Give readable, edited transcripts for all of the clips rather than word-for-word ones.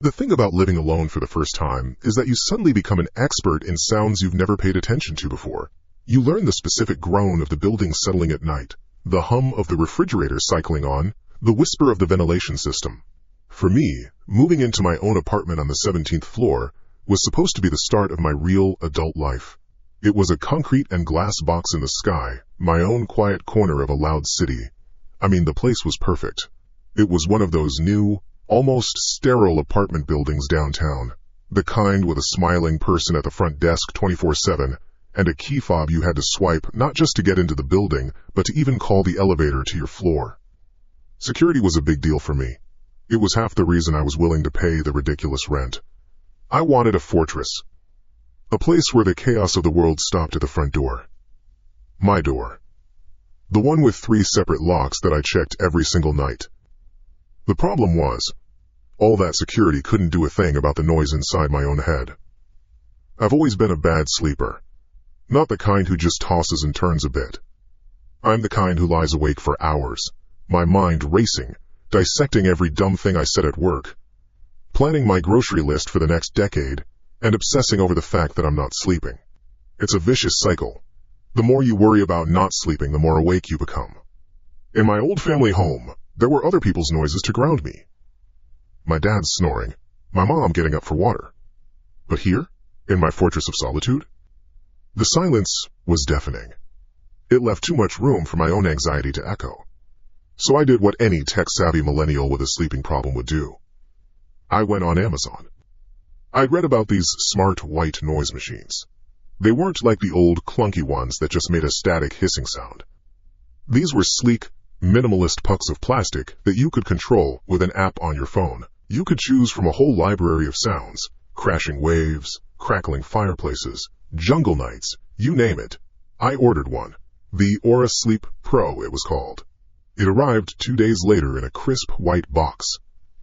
The thing about living alone for the first time is that you suddenly become an expert in sounds you've never paid attention to before. You learn the specific groan of the building settling at night, the hum of the refrigerator cycling on, the whisper of the ventilation system. For me, moving into my own apartment on the 17th floor was supposed to be the start of my real adult life. It was a concrete and glass box in the sky, my own quiet corner of a loud city. I mean, the place was perfect. It was one of those new, almost sterile apartment buildings downtown, the kind with a smiling person at the front desk 24/7 and a key fob you had to swipe not just to get into the building, but to even call the elevator to your floor. Security was a big deal for me. It was half the reason I was willing to pay the ridiculous rent. I wanted a fortress, a place where the chaos of the world stopped at the front door. My door. The one with 3 separate locks that I checked every single night. The problem was, all that security couldn't do a thing about the noise inside my own head. I've always been a bad sleeper. Not the kind who just tosses and turns a bit. I'm the kind who lies awake for hours, my mind racing, dissecting every dumb thing I said at work, planning my grocery list for the next decade, and obsessing over the fact that I'm not sleeping. It's a vicious cycle. The more you worry about not sleeping, the more awake you become. In my old family home, there were other people's noises to ground me. My dad's snoring, my mom getting up for water. But here, in my fortress of solitude, the silence was deafening. It left too much room for my own anxiety to echo. So I did what any tech-savvy millennial with a sleeping problem would do. I went on Amazon. I'd read about these smart white noise machines. They weren't like the old clunky ones that just made a static hissing sound. These were sleek, minimalist pucks of plastic that you could control with an app on your phone. You could choose from a whole library of sounds, crashing waves, crackling fireplaces, jungle nights, you name it. I ordered one. The Aura Sleep Pro, it was called. It arrived 2 days later in a crisp white box.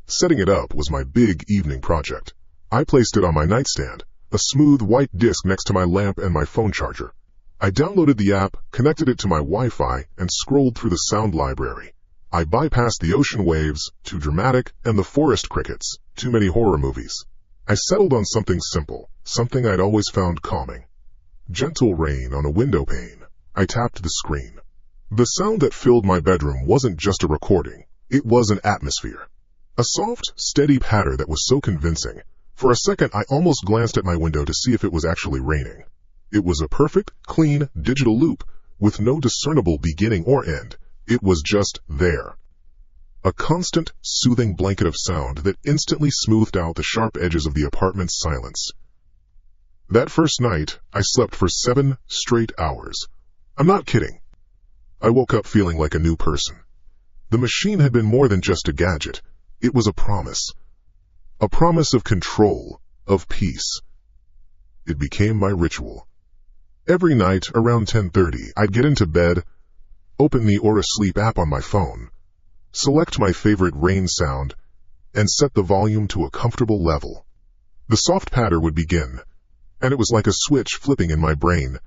Setting it up was my big evening project. I placed it on my nightstand, a smooth white disc next to my lamp and my phone charger. I downloaded the app, connected it to my Wi-Fi, and scrolled through the sound library. I bypassed the ocean waves, too dramatic, and the forest crickets, too many horror movies. I settled on something simple, something I'd always found calming. Gentle rain on a window pane. I tapped the screen. The sound that filled my bedroom wasn't just a recording, it was an atmosphere. A soft, steady patter that was so convincing. For a second, I almost glanced at my window to see if it was actually raining. It was a perfect, clean, digital loop, with no discernible beginning or end. It was just there. A constant, soothing blanket of sound that instantly smoothed out the sharp edges of the apartment's silence. That first night, I slept for 7 straight hours. I'm not kidding. I woke up feeling like a new person. The machine had been more than just a gadget. It was a promise. A promise of control, of peace. It became my ritual. Every night, around 10:30, I'd get into bed, open the Aura Sleep app on my phone, select my favorite rain sound, and set the volume to a comfortable level. The soft patter would begin, and it was like a switch flipping in my brain.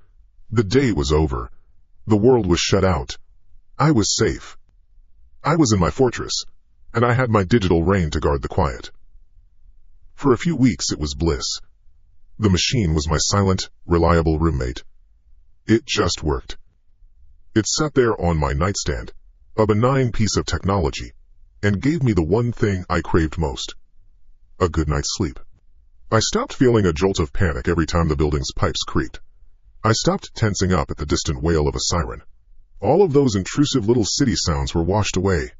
The day was over. The world was shut out. I was safe. I was in my fortress, and I had my digital rain to guard the quiet. For a few weeks it was bliss. The machine was my silent, reliable roommate. It just worked. It sat there on my nightstand, a benign piece of technology, and gave me the one thing I craved most: a good night's sleep. I stopped feeling a jolt of panic every time the building's pipes creaked. I stopped tensing up at the distant wail of a siren. All of those intrusive little city sounds were washed away,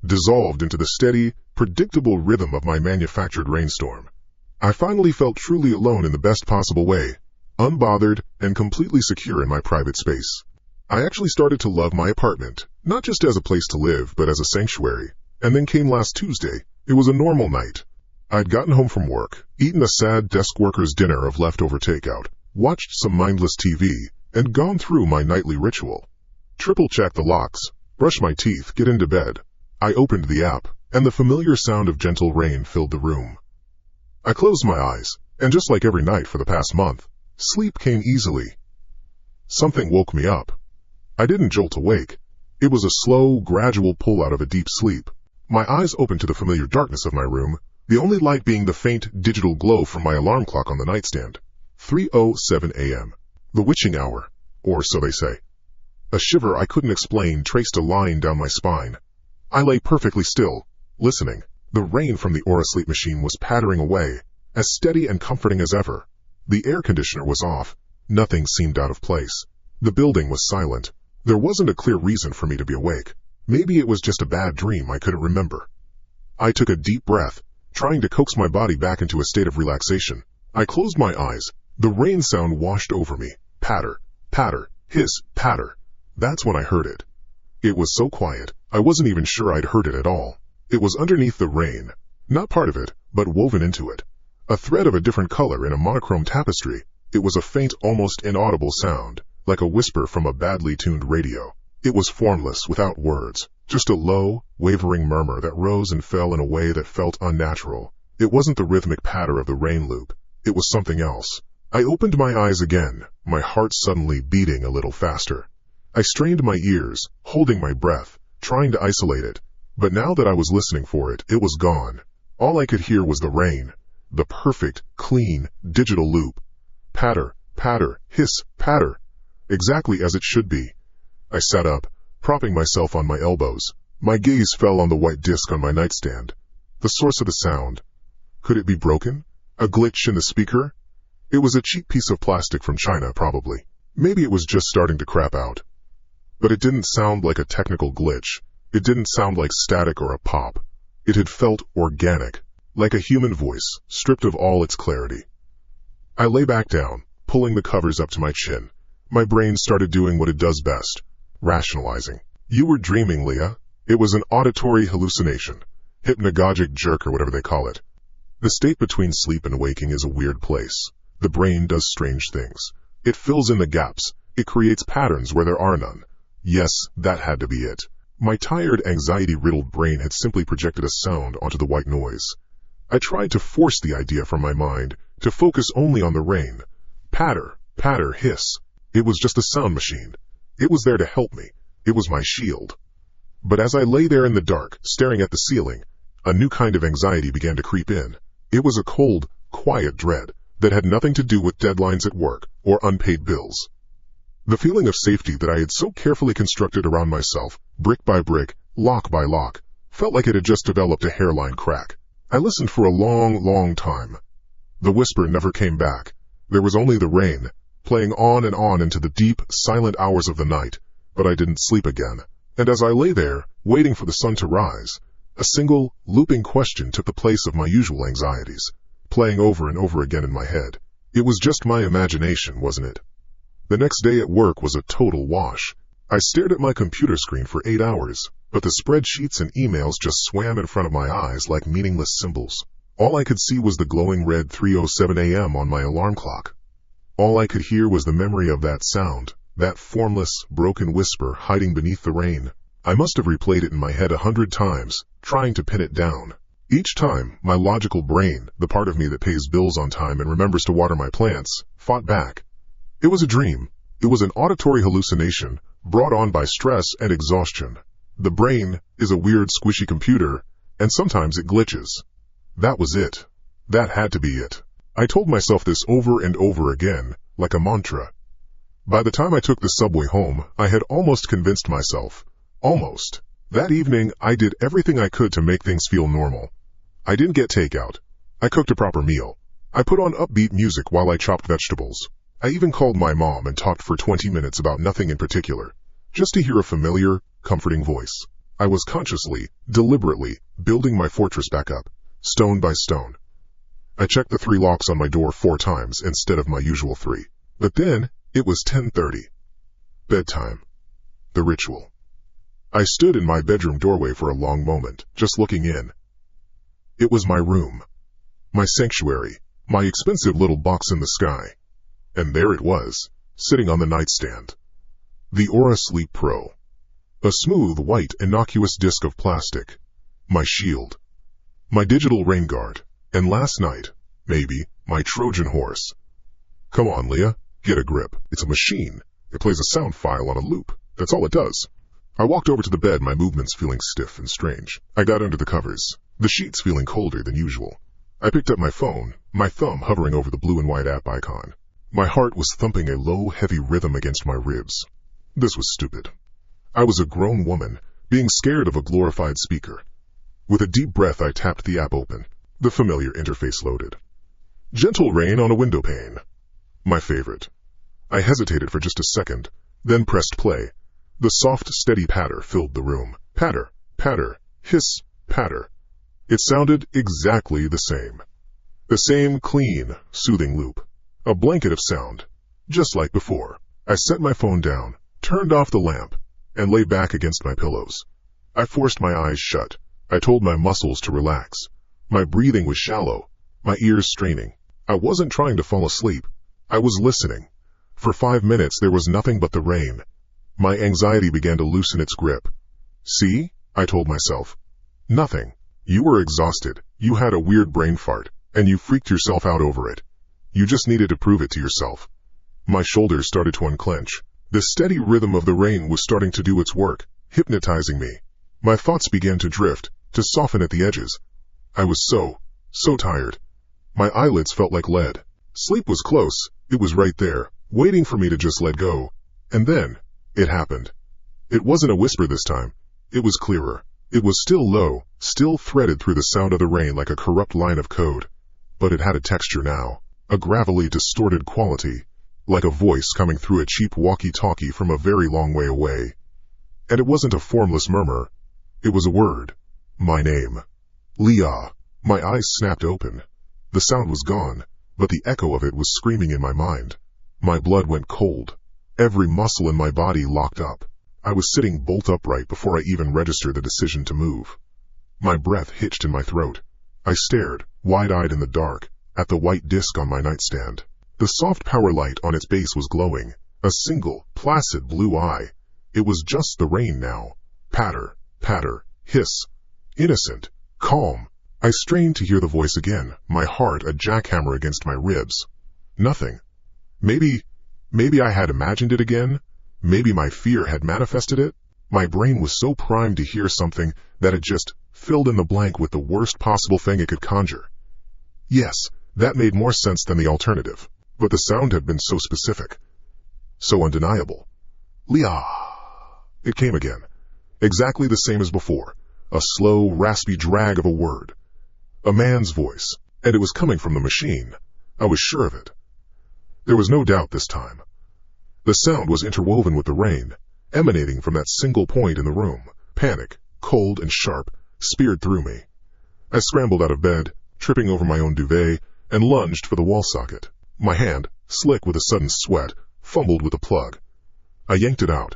dissolved into the steady, predictable rhythm of my manufactured rainstorm. I finally felt truly alone in the best possible way, unbothered and completely secure in my private space. I actually started to love my apartment, not just as a place to live, but as a sanctuary. And then came last Tuesday. It was a normal night. I'd gotten home from work, eaten a sad desk worker's dinner of leftover takeout, watched some mindless TV, and gone through my nightly ritual. Triple-check the locks, brush my teeth, get into bed. I opened the app, and the familiar sound of gentle rain filled the room. I closed my eyes, and just like every night for the past month, sleep came easily. Something woke me up. I didn't jolt awake. It was a slow, gradual pull out of a deep sleep. My eyes opened to the familiar darkness of my room, the only light being the faint digital glow from my alarm clock on the nightstand. 3:07 a.m. The witching hour, or so they say. A shiver I couldn't explain traced a line down my spine. I lay perfectly still, listening. The rain from the Aura sleep machine was pattering away, as steady and comforting as ever. The air conditioner was off. Nothing seemed out of place. The building was silent. There wasn't a clear reason for me to be awake. Maybe it was just a bad dream I couldn't remember. I took a deep breath, trying to coax my body back into a state of relaxation. I closed my eyes. The rain sound washed over me. Patter, patter, hiss, patter. That's when I heard it. It was so quiet, I wasn't even sure I'd heard it at all. It was underneath the rain. Not part of it, but woven into it. A thread of a different color in a monochrome tapestry. It was a faint, almost inaudible sound, like a whisper from a badly tuned radio. It was formless, without words, just a low, wavering murmur that rose and fell in a way that felt unnatural. It wasn't the rhythmic patter of the rain loop. It was something else. I opened my eyes again, my heart suddenly beating a little faster. I strained my ears, holding my breath, trying to isolate it. But now that I was listening for it, it was gone. All I could hear was the rain. The perfect, clean, digital loop. Patter, patter, hiss, patter. Exactly as it should be. I sat up, propping myself on my elbows. My gaze fell on the white disc on my nightstand. The source of the sound. Could it be broken? A glitch in the speaker? It was a cheap piece of plastic from China, probably. Maybe it was just starting to crap out. But it didn't sound like a technical glitch. It didn't sound like static or a pop. It had felt organic, like a human voice, stripped of all its clarity. I lay back down, pulling the covers up to my chin. My brain started doing what it does best, rationalizing. You were dreaming, Leah. It was an auditory hallucination, hypnagogic jerk or whatever they call it. The state between sleep and waking is a weird place. The brain does strange things. It fills in the gaps. It creates patterns where there are none. Yes, that had to be it. My tired, anxiety-riddled brain had simply projected a sound onto the white noise. I tried to force the idea from my mind, to focus only on the rain. Patter, patter, hiss. It was just a sound machine. It was there to help me. It was my shield. But as I lay there in the dark, staring at the ceiling, a new kind of anxiety began to creep in. It was a cold, quiet dread that had nothing to do with deadlines at work or unpaid bills. The feeling of safety that I had so carefully constructed around myself, brick by brick, lock by lock, felt like it had just developed a hairline crack. I listened for a long, long time. The whisper never came back. There was only the rain, playing on and on into the deep, silent hours of the night, but I didn't sleep again. And as I lay there, waiting for the sun to rise, a single, looping question took the place of my usual anxieties, playing over and over again in my head. It was just my imagination, wasn't it? The next day at work was a total wash. I stared at my computer screen for 8 hours, but the spreadsheets and emails just swam in front of my eyes like meaningless symbols. All I could see was the glowing red 3:07 a.m. on my alarm clock. All I could hear was the memory of that sound, that formless, broken whisper hiding beneath the rain. I must have replayed it in my head 100 times, trying to pin it down. Each time, my logical brain, the part of me that pays bills on time and remembers to water my plants, fought back. It was a dream. It was an auditory hallucination, brought on by stress and exhaustion. The brain is a weird, squishy computer, and sometimes it glitches. That was it. That had to be it. I told myself this over and over again, like a mantra. By the time I took the subway home, I had almost convinced myself. Almost. That evening, I did everything I could to make things feel normal. I didn't get takeout. I cooked a proper meal. I put on upbeat music while I chopped vegetables. I even called my mom and talked for 20 minutes about nothing in particular, just to hear a familiar, comforting voice. I was consciously, deliberately, building my fortress back up, stone by stone. I checked the 3 locks on my door 4 times instead of my usual 3. But then, it was 10:30. Bedtime. The ritual. I stood in my bedroom doorway for a long moment, just looking in. It was my room. My sanctuary. My expensive little box in the sky. And there it was, sitting on the nightstand. The Aura Sleep Pro. A smooth, white, innocuous disc of plastic. My shield. My digital rain guard. And last night, maybe, my Trojan horse. Come on, Leah, get a grip. It's a machine. It plays a sound file on a loop. That's all it does. I walked over to the bed, my movements feeling stiff and strange. I got under the covers. the sheets feeling colder than usual. I picked up my phone, my thumb hovering over the blue and white app icon. My heart was thumping a low, heavy rhythm against my ribs. This was stupid. I was a grown woman, being scared of a glorified speaker. With a deep breath, I tapped the app open. The familiar interface loaded. Gentle rain on a window pane. My favorite. I hesitated for just a second, then pressed play. The soft, steady patter filled the room. Patter, patter, hiss, patter. It sounded exactly the same. The same clean, soothing loop. A blanket of sound, just like before. I set my phone down, turned off the lamp, and lay back against my pillows. I forced my eyes shut. I told my muscles to relax. My breathing was shallow, my ears straining. I wasn't trying to fall asleep. I was listening. For 5 minutes there was nothing but the rain. My anxiety began to loosen its grip. See? I told myself. Nothing. You were exhausted, you had a weird brain fart, and you freaked yourself out over it. You just needed to prove it to yourself. My shoulders started to unclench. The steady rhythm of the rain was starting to do its work, hypnotizing me. My thoughts began to drift, to soften at the edges. I was so tired. My eyelids felt like lead. Sleep was close, it was right there, waiting for me to just let go. And then, it happened. It wasn't a whisper this time. It was clearer. It was still low, still threaded through the sound of the rain like a corrupt line of code. But it had a texture now, a gravelly, distorted quality, like a voice coming through a cheap walkie-talkie from a very long way away. And it wasn't a formless murmur. It was a word. My name. Leah. My eyes snapped open. The sound was gone, but the echo of it was screaming in my mind. My blood went cold. Every muscle in my body locked up. I was sitting bolt upright before I even registered the decision to move. My breath hitched in my throat. I stared, wide-eyed in the dark, at the white disc on my nightstand. The soft power light on its base was glowing, a single, placid blue eye. It was just the rain now. Patter, patter, hiss. Innocent, calm. I strained to hear the voice again, my heart a jackhammer against my ribs. Nothing. Maybe I had imagined it again. Maybe my fear had manifested it. My brain was so primed to hear something that it just filled in the blank with the worst possible thing it could conjure. Yes, that made more sense than the alternative, but the sound had been so specific, so undeniable. Leah. It came again, exactly the same as before, a slow, raspy drag of a word. A man's voice, and it was coming from the machine. I was sure of it. There was no doubt this time. The sound was interwoven with the rain, emanating from that single point in the room. Panic, cold and sharp, speared through me. I scrambled out of bed, tripping over my own duvet, and lunged for the wall socket. My hand, slick with a sudden sweat, fumbled with the plug. I yanked it out.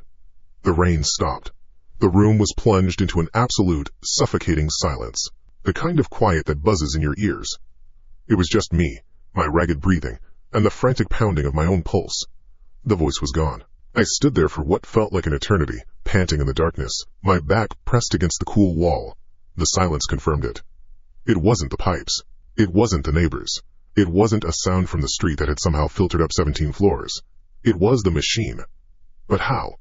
The rain stopped. The room was plunged into an absolute, suffocating silence, the kind of quiet that buzzes in your ears. It was just me, my ragged breathing, and the frantic pounding of my own pulse. The voice was gone. I stood there for what felt like an eternity, panting in the darkness, my back pressed against the cool wall. The silence confirmed it. It wasn't the pipes. It wasn't the neighbors. It wasn't a sound from the street that had somehow filtered up 17 floors. It was the machine. But how?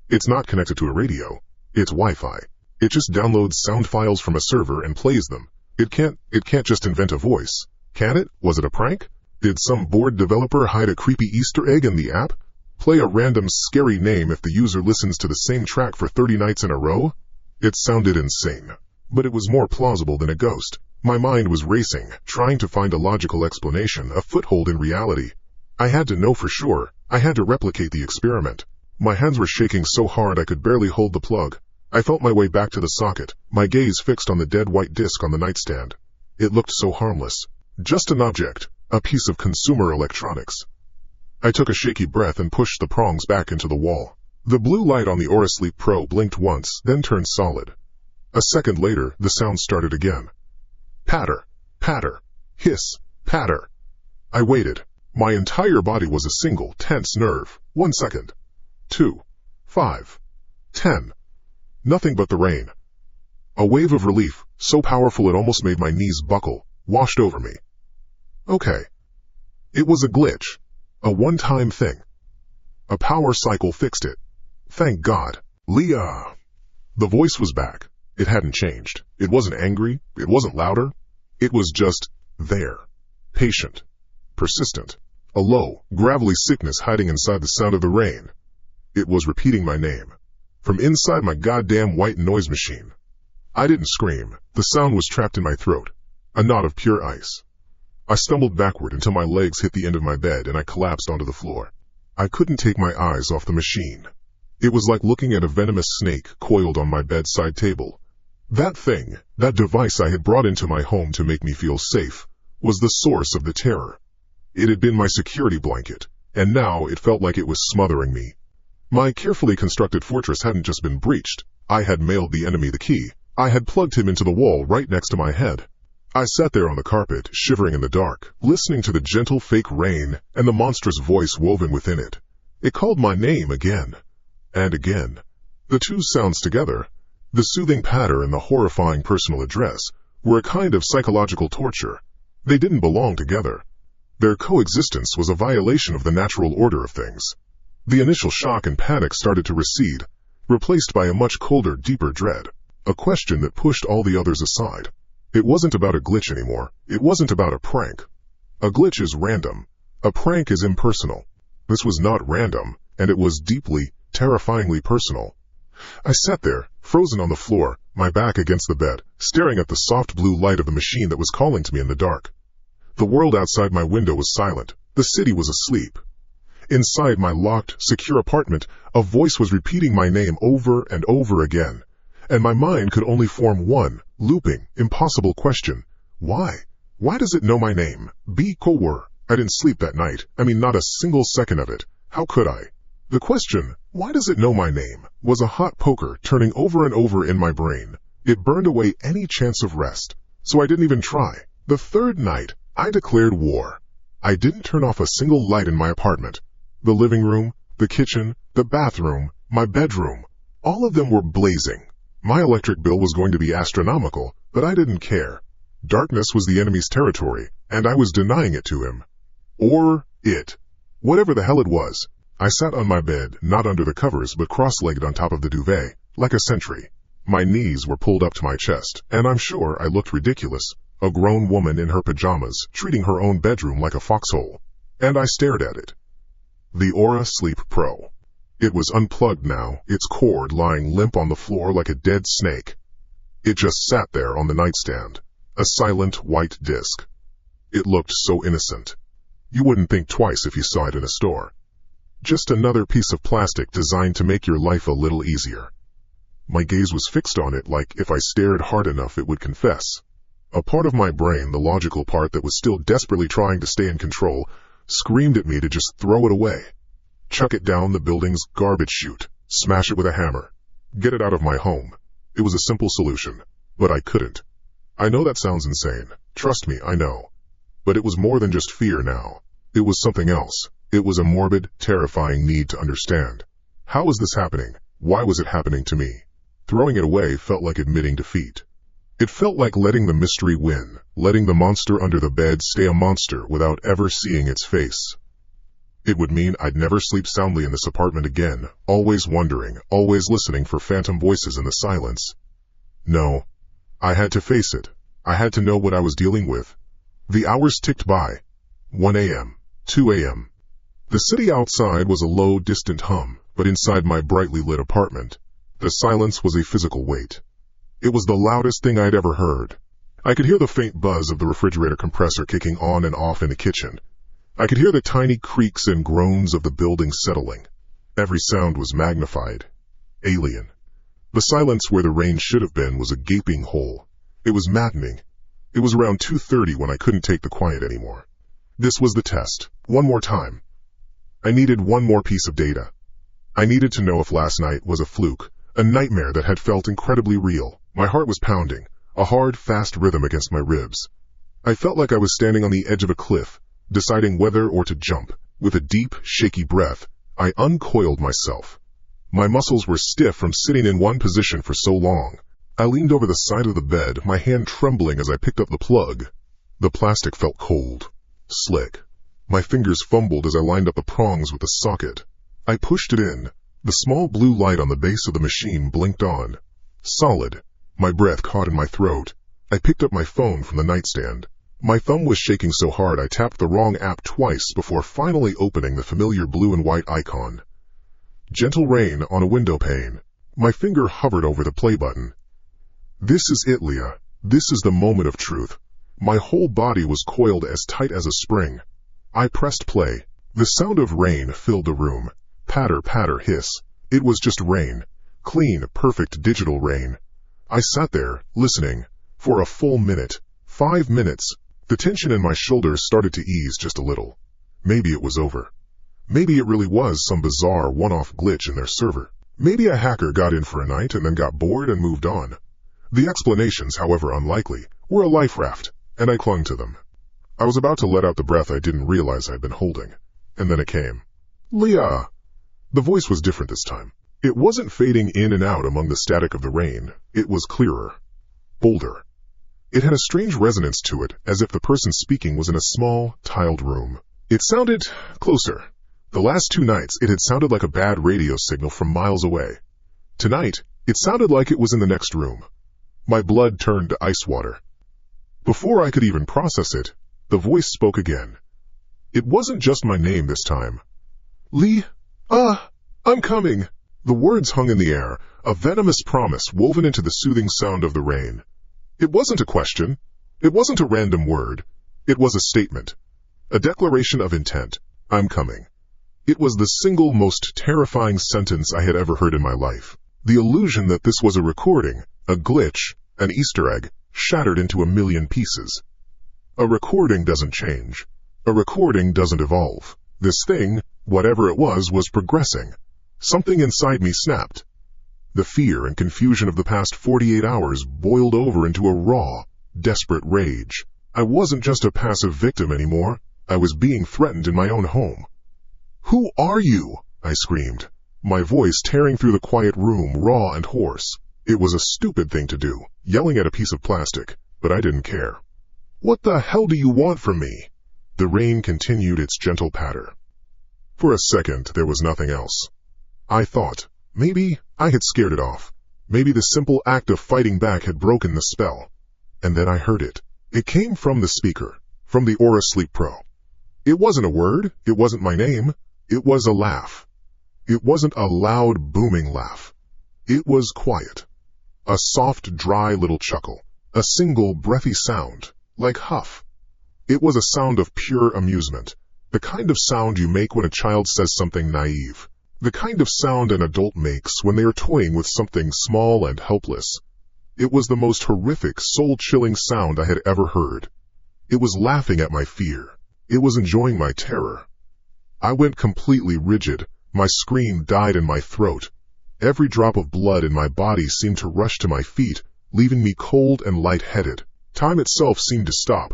It's not connected to a radio. It's Wi-Fi. It just downloads sound files from a server and plays them. It can't just invent a voice. Can it? Was it a prank? Did some bored developer hide a creepy Easter egg in the app? Play a random scary name if the user listens to the same track for 30 nights in a row? It sounded insane. But it was more plausible than a ghost. My mind was racing, trying to find a logical explanation, a foothold in reality. I had to know for sure. I had to replicate the experiment. My hands were shaking so hard I could barely hold the plug. I felt my way back to the socket, my gaze fixed on the dead white disc on the nightstand. It looked so harmless. Just an object, a piece of consumer electronics. I took a shaky breath and pushed the prongs back into the wall. The blue light on the Aura Sleep Pro blinked once, then turned solid. A second later, the sound started again. Patter, patter, hiss, patter. I waited. My entire body was a single, tense nerve. 1 second. 2. 5. 10. Nothing but the rain. A wave of relief, so powerful it almost made my knees buckle, washed over me. Okay. It was a glitch. A one-time thing. A power cycle fixed it. Thank God. Leah. The voice was back. It hadn't changed. It wasn't angry. It wasn't louder. It was just there. Patient. Persistent. A low, gravelly sickness hiding inside the sound of the rain. It was repeating my name. From inside my goddamn white noise machine. I didn't scream. The sound was trapped in my throat. A knot of pure ice. I stumbled backward until my legs hit the end of my bed and I collapsed onto the floor. I couldn't take my eyes off the machine. It was like looking at a venomous snake coiled on my bedside table. That thing, that device I had brought into my home to make me feel safe, was the source of the terror. It had been my security blanket, and now it felt like it was smothering me. My carefully constructed fortress hadn't just been breached. I had mailed the enemy the key. I had plugged him into the wall right next to my head. I sat there on the carpet, shivering in the dark, listening to the gentle fake rain and the monstrous voice woven within it. It called my name again and again. The two sounds together, the soothing patter and the horrifying personal address, were a kind of psychological torture. They didn't belong together. Their coexistence was a violation of the natural order of things. The initial shock and panic started to recede, replaced by a much colder, deeper dread, a question that pushed all the others aside. It wasn't about a glitch anymore. It wasn't about a prank. A glitch is random. A prank is impersonal. This was not random, and it was deeply, terrifyingly personal. I sat there, frozen on the floor, my back against the bed, staring at the soft blue light of the machine that was calling to me in the dark. The world outside my window was silent. The city was asleep. Inside my locked, secure apartment, a voice was repeating my name over and over again, and my mind could only form one, looping, impossible question. Why? Why does it know my name? I didn't sleep that night. Not a single second of it. How could I? The question, why does it know my name, was a hot poker turning over and over in my brain. It burned away any chance of rest. So I didn't even try. The third night, I declared war. I didn't turn off a single light in my apartment. The living room, the kitchen, the bathroom, my bedroom, all of them were blazing. My electric bill was going to be astronomical, but I didn't care. Darkness was the enemy's territory, and I was denying it to him. Or it. Whatever the hell it was. I sat on my bed, not under the covers but cross-legged on top of the duvet, like a sentry. My knees were pulled up to my chest, and I'm sure I looked ridiculous, a grown woman in her pajamas, treating her own bedroom like a foxhole. And I stared at it. The Aura Sleep Pro. It was unplugged now, its cord lying limp on the floor like a dead snake. It just sat there on the nightstand, a silent white disc. It looked so innocent. You wouldn't think twice if you saw it in a store. Just another piece of plastic designed to make your life a little easier. My gaze was fixed on it like if I stared hard enough it would confess. A part of my brain, the logical part that was still desperately trying to stay in control, screamed at me to just throw it away. Chuck it down the building's garbage chute, smash it with a hammer, get it out of my home. It was a simple solution, but I couldn't. I know that sounds insane. Trust me, I know. But it was more than just fear now. It was something else. It was a morbid, terrifying need to understand. How was this happening? Why was it happening to me? Throwing it away felt like admitting defeat. It felt like letting the mystery win, letting the monster under the bed stay a monster without ever seeing its face. It would mean I'd never sleep soundly in this apartment again, always wondering, always listening for phantom voices in the silence. No. I had to face it. I had to know what I was dealing with. The hours ticked by. 1 a.m., 2 a.m. The city outside was a low, distant hum, but inside my brightly lit apartment, the silence was a physical weight. It was the loudest thing I'd ever heard. I could hear the faint buzz of the refrigerator compressor kicking on and off in the kitchen. I could hear the tiny creaks and groans of the building settling. Every sound was magnified. Alien. The silence where the rain should have been was a gaping hole. It was maddening. It was around 2:30 when I couldn't take the quiet anymore. This was the test. One more time. I needed one more piece of data. I needed to know if last night was a fluke, a nightmare that had felt incredibly real. My heart was pounding, a hard, fast rhythm against my ribs. I felt like I was standing on the edge of a cliff, deciding whether or to jump. With a deep, shaky breath, I uncoiled myself. My muscles were stiff from sitting in one position for so long. I leaned over the side of the bed, my hand trembling as I picked up the plug. The plastic felt cold, slick. My fingers fumbled as I lined up the prongs with the socket. I pushed it in. The small blue light on the base of the machine blinked on. Solid. My breath caught in my throat. I picked up my phone from the nightstand. My thumb was shaking so hard I tapped the wrong app twice before finally opening the familiar blue and white icon. Gentle rain on a window pane. My finger hovered over the play button. This is it, Leah. This is the moment of truth. My whole body was coiled as tight as a spring. I pressed play. The sound of rain filled the room. Patter, patter, hiss. It was just rain. Clean, perfect digital rain. I sat there, listening, for a full minute. 5 minutes. The tension in my shoulders started to ease just a little. Maybe it was over. Maybe it really was some bizarre one-off glitch in their server. Maybe a hacker got in for a night and then got bored and moved on. The explanations, however unlikely, were a life raft, and I clung to them. I was about to let out the breath I didn't realize I'd been holding. And then it came. Leah! The voice was different this time. It wasn't fading in and out among the static of the rain. It was clearer. Bolder. It had a strange resonance to it, as if the person speaking was in a small, tiled room. It sounded closer. The last 2 nights, it had sounded like a bad radio signal from miles away. Tonight, it sounded like it was in the next room. My blood turned to ice water. Before I could even process it, the voice spoke again. It wasn't just my name this time. Lee, I'm coming. The words hung in the air, a venomous promise woven into the soothing sound of the rain. It wasn't a question. It wasn't a random word. It was a statement. A declaration of intent. I'm coming. It was the single most terrifying sentence I had ever heard in my life. The illusion that this was a recording, a glitch, an Easter egg, shattered into a million pieces. A recording doesn't change. A recording doesn't evolve. This thing, whatever it was progressing. Something inside me snapped. The fear and confusion of the past 48 hours boiled over into a raw, desperate rage. I wasn't just a passive victim anymore. I was being threatened in my own home. Who are you? I screamed, my voice tearing through the quiet room, raw and hoarse. It was a stupid thing to do, yelling at a piece of plastic, but I didn't care. What the hell do you want from me? The rain continued its gentle patter. For a second, there was nothing else. I thought, maybe I had scared it off. Maybe the simple act of fighting back had broken the spell. And then I heard it. It came from the speaker, from the Aura Sleep Pro. It wasn't a word. It wasn't my name. It was a laugh. It wasn't a loud, booming laugh. It was quiet. A soft, dry little chuckle. A single, breathy sound, like huff. It was a sound of pure amusement. The kind of sound you make when a child says something naive. The kind of sound an adult makes when they are toying with something small and helpless. It was the most horrific, soul-chilling sound I had ever heard. It was laughing at my fear. It was enjoying my terror. I went completely rigid. My scream died in my throat. Every drop of blood in my body seemed to rush to my feet, leaving me cold and lightheaded. Time itself seemed to stop.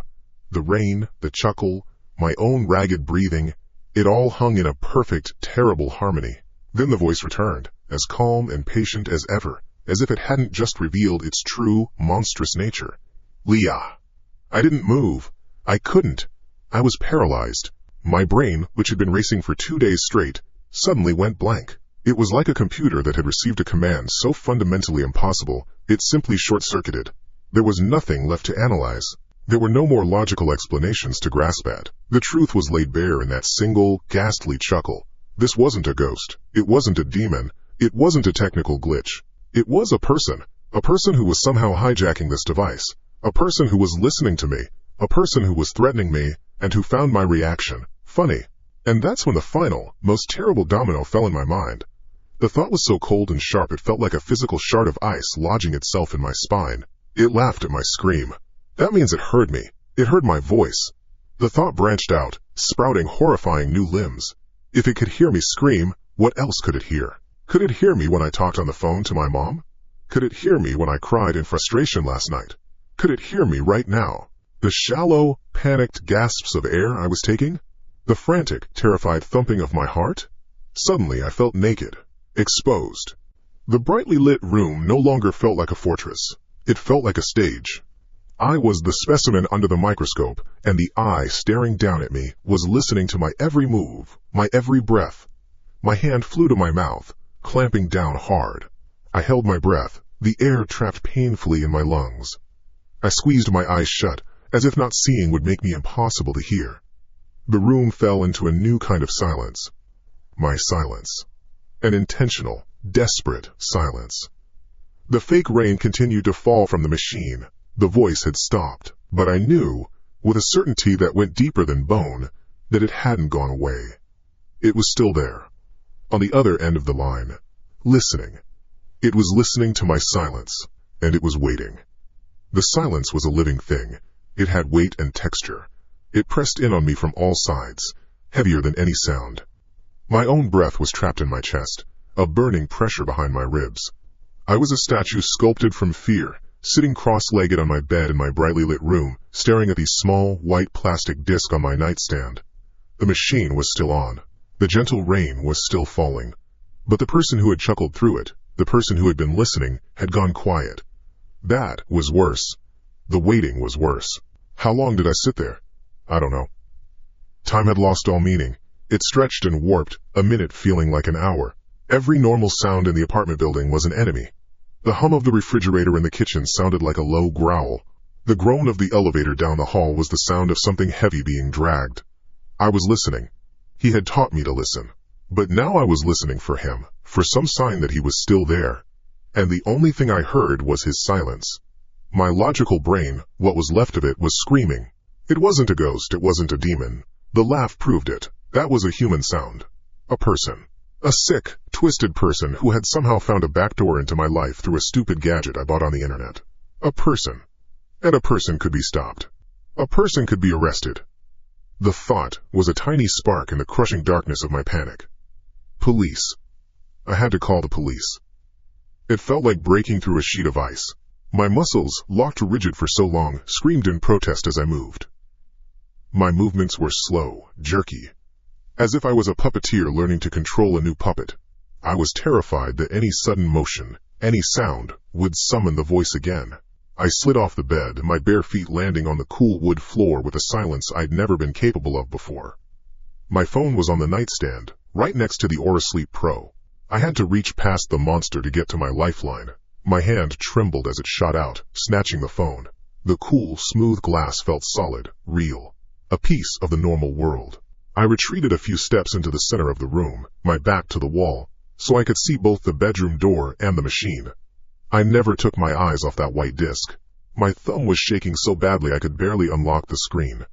The rain, the chuckle, my own ragged breathing, it all hung in a perfect, terrible harmony. Then the voice returned, as calm and patient as ever, as if it hadn't just revealed its true, monstrous nature. Leah. I didn't move. I couldn't. I was paralyzed. My brain, which had been racing for 2 days straight, suddenly went blank. It was like a computer that had received a command so fundamentally impossible, it simply short-circuited. There was nothing left to analyze. There were no more logical explanations to grasp at. The truth was laid bare in that single, ghastly chuckle. This wasn't a ghost. It wasn't a demon. It wasn't a technical glitch. It was a person who was somehow hijacking this device, a person who was listening to me, a person who was threatening me, and who found my reaction funny. And that's when the final, most terrible domino fell in my mind. The thought was so cold and sharp it felt like a physical shard of ice lodging itself in my spine. It laughed at my scream. That means it heard me. It heard my voice. The thought branched out, sprouting horrifying new limbs. If it could hear me scream, what else could it hear? Could it hear me when I talked on the phone to my mom? Could it hear me when I cried in frustration last night? Could it hear me right now? The shallow, panicked gasps of air I was taking? The frantic, terrified thumping of my heart? Suddenly I felt naked, exposed. The brightly lit room no longer felt like a fortress. It felt like a stage. I was the specimen under the microscope, and the eye staring down at me was listening to my every move, my every breath. My hand flew to my mouth, clamping down hard. I held my breath, the air trapped painfully in my lungs. I squeezed my eyes shut, as if not seeing would make me impossible to hear. The room fell into a new kind of silence. My silence. An intentional, desperate silence. The fake rain continued to fall from the machine. The voice had stopped, but I knew, with a certainty that went deeper than bone, that it hadn't gone away. It was still there, on the other end of the line, listening. It was listening to my silence, and it was waiting. The silence was a living thing. It had weight and texture. It pressed in on me from all sides, heavier than any sound. My own breath was trapped in my chest, a burning pressure behind my ribs. I was a statue sculpted from fear, sitting cross-legged on my bed in my brightly lit room, staring at the small, white plastic disc on my nightstand. The machine was still on. The gentle rain was still falling. But the person who had chuckled through it, the person who had been listening, had gone quiet. That was worse. The waiting was worse. How long did I sit there? I don't know. Time had lost all meaning. It stretched and warped, a minute feeling like an hour. Every normal sound in the apartment building was an enemy. The hum of the refrigerator in the kitchen sounded like a low growl. The groan of the elevator down the hall was the sound of something heavy being dragged. I was listening. He had taught me to listen. But now I was listening for him, for some sign that he was still there. And the only thing I heard was his silence. My logical brain, what was left of it, was screaming. It wasn't a ghost, it wasn't a demon. The laugh proved it. That was a human sound. A person. A sick, twisted person who had somehow found a backdoor into my life through a stupid gadget I bought on the internet. A person. And a person could be stopped. A person could be arrested. The thought was a tiny spark in the crushing darkness of my panic. Police. I had to call the police. It felt like breaking through a sheet of ice. My muscles, locked rigid for so long, screamed in protest as I moved. My movements were slow, jerky, as if I was a puppeteer learning to control a new puppet. I was terrified that any sudden motion, any sound, would summon the voice again. I slid off the bed, my bare feet landing on the cool wood floor with a silence I'd never been capable of before. My phone was on the nightstand, right next to the Aura Sleep Pro. I had to reach past the monster to get to my lifeline. My hand trembled as it shot out, snatching the phone. The cool, smooth glass felt solid, real, a piece of the normal world. I retreated a few steps into the center of the room, my back to the wall, so I could see both the bedroom door and the machine. I never took my eyes off that white disc. My thumb was shaking so badly I could barely unlock the screen.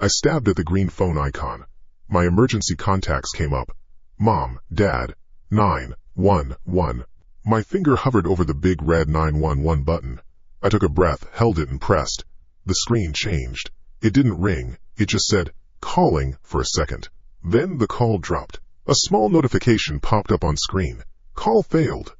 I stabbed at the green phone icon. My emergency contacts came up. Mom, Dad, 911. My finger hovered over the big red 911 button. I took a breath, held it and pressed. The screen changed. It didn't ring. It just said, calling, for a second. Then the call dropped. A small notification popped up on screen. Call failed.